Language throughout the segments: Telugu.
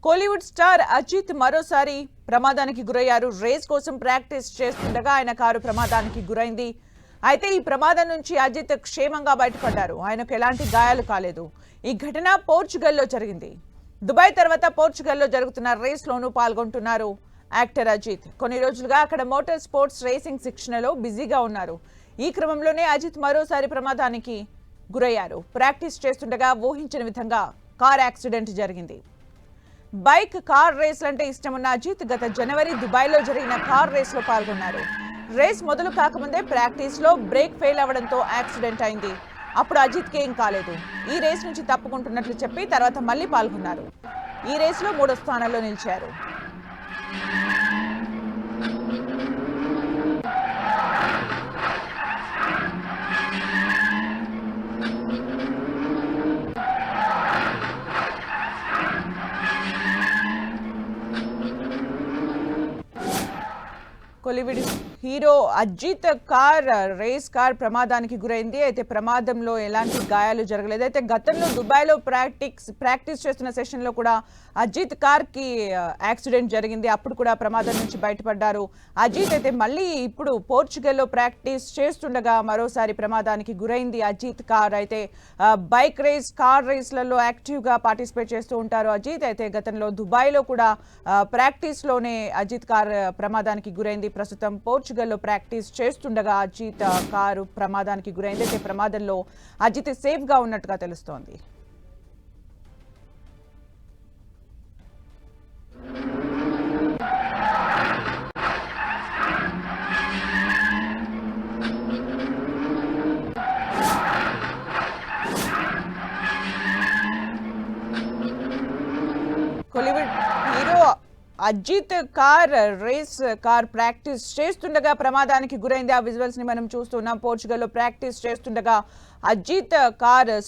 కోలీవుడ్ స్టార్ అజిత్ మరోసారి ప్రమాదానికి గురయ్యారు. రేస్ కోసం ప్రాక్టీస్ చేస్తుండగా ఆయన కారు ప్రమాదానికి గురైంది. అయితే ఈ ప్రమాదం నుంచి అజిత్ క్షేమంగా బయటపడ్డారు. ఆయనకు ఎలాంటి గాయాలు కాలేదు. ఈ ఘటన పోర్చుగల్లో జరిగింది. దుబాయ్ తర్వాత పోర్చుగల్లో జరుగుతున్న రేస్లోనూ పాల్గొంటున్నారు యాక్టర్ అజిత్. కొన్ని రోజులుగా అక్కడ మోటార్ స్పోర్ట్స్ రేసింగ్ శిక్షణలో బిజీగా ఉన్నారు. ఈ క్రమంలోనే అజిత్ మరోసారి ప్రమాదానికి గురయ్యారు. ప్రాక్టీస్ చేస్తుండగా ఊహించని విధంగా కార్ యాక్సిడెంట్ జరిగింది. బైక్ కార్ రేస్లంటే ఇష్టమున్న అజిత్ గత జనవరి దుబాయ్లో జరిగిన కార్ రేస్లో పాల్గొన్నారు. రేస్ మొదలు కాకముందే ప్రాక్టీస్లో బ్రేక్ ఫెయిల్ అవ్వడంతో యాక్సిడెంట్ అయింది. అప్పుడు అజిత్కి ఏం కాలేదు. ఈ రేస్ నుంచి తప్పుకుంటున్నట్లు చెప్పి తర్వాత మళ్ళీ పాల్గొన్నారు. ఈ రేస్లో 3వ స్థానంలో నిలిచారు. Kollywood hero Ajith race car ప్రమాదానికి గురైంది. అయితే ప్రమాదంలో ఎలాంటి గాయాలు జరగలేదు. అయితే గతంలో దుబాయ్లో ప్రాక్టీస్ చేస్తున్న సెషన్లో కూడా అజిత్ కార్కి యాక్సిడెంట్ జరిగింది. అప్పుడు కూడా ప్రమాదం నుంచి బయటపడ్డారు అజిత్. అయితే మళ్ళీ ఇప్పుడు పోర్చుగల్లో ప్రాక్టీస్ చేస్తుండగా మరోసారి ప్రమాదానికి గురైంది అజిత్ కార్. అయితే బైక్ రేస్ కార్ రేస్లలో యాక్టివ్గా పార్టిసిపేట్ చేస్తూ ఉంటారు అజిత్. అయితే గతంలో దుబాయ్లో కూడా ప్రాక్టీస్లోనే అజిత్ కార్ ప్రమాదానికి గురైంది. ప్రస్తుతం పోర్చుగల్లో ప్రాక్టీస్ చేస్తుండగా అజిత్ కారు ప్రమాదానికి గురైంది. అయితే ప్రమాదంలో అజిత్ సేఫ్గా ఉన్నట్టుగా తెలుస్తోంది. Kollywood hero Ajith race car practice చేస్తుండగా ప్రమాదానికి గురైంది. ఆ విజువల్స్ ని మనం చూస్తున్నాం. పోర్చుగల్లో ప్రాక్టీస్ చేస్తుండగా అజిత్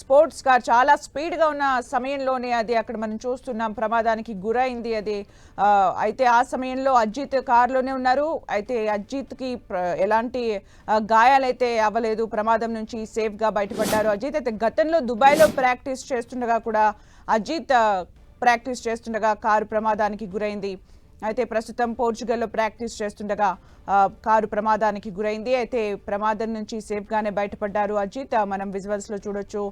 స్పోర్ట్స్ కార్ చాలా స్పీడ్ గా ఉన్న సమయంలోనే అది అక్కడ మనం చూస్తున్నాం ప్రమాదానికి గురైంది అది. అయితే ఆ సమయంలో అజిత్ కార్లోనే ఉన్నారు. అయితే అజిత్ కి ఎలాంటి గాయాలైతే అవ్వలేదు. ప్రమాదం నుంచి సేఫ్ గా బయటపడ్డారు అజిత్. అయితే గతంలో దుబాయ్లో ప్రాక్టీస్ చేస్తుండగా కూడా అజిత్ ప్రాక్టీస్ చేస్తుండగా కారు ప్రమాదానికి గురైంది. అయితే ప్రస్తుతం పోర్చుగల్లో ప్రాక్టీస్ చేస్తుండగా కారు ప్రమాదానికి గురైంది. అయితే ప్రమాదం నుంచి సేఫ్గానే బయటపడ్డారు అజిత్. మనం విజువల్స్లో చూడొచ్చు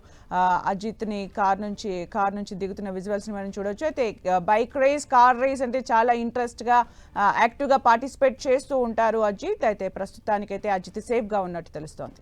అజిత్ని కార్ నుంచి దిగుతున్న విజువల్స్ని మనం చూడొచ్చు. అయితే బైక్ రేస్ కార్ రేస్ అంటే చాలా ఇంట్రెస్ట్గా యాక్టివ్గా పార్టిసిపేట్ చేస్తూ ఉంటారు అజిత్. అయితే ప్రస్తుతానికైతే అజిత్ సేఫ్గా ఉన్నట్టు తెలుస్తోంది.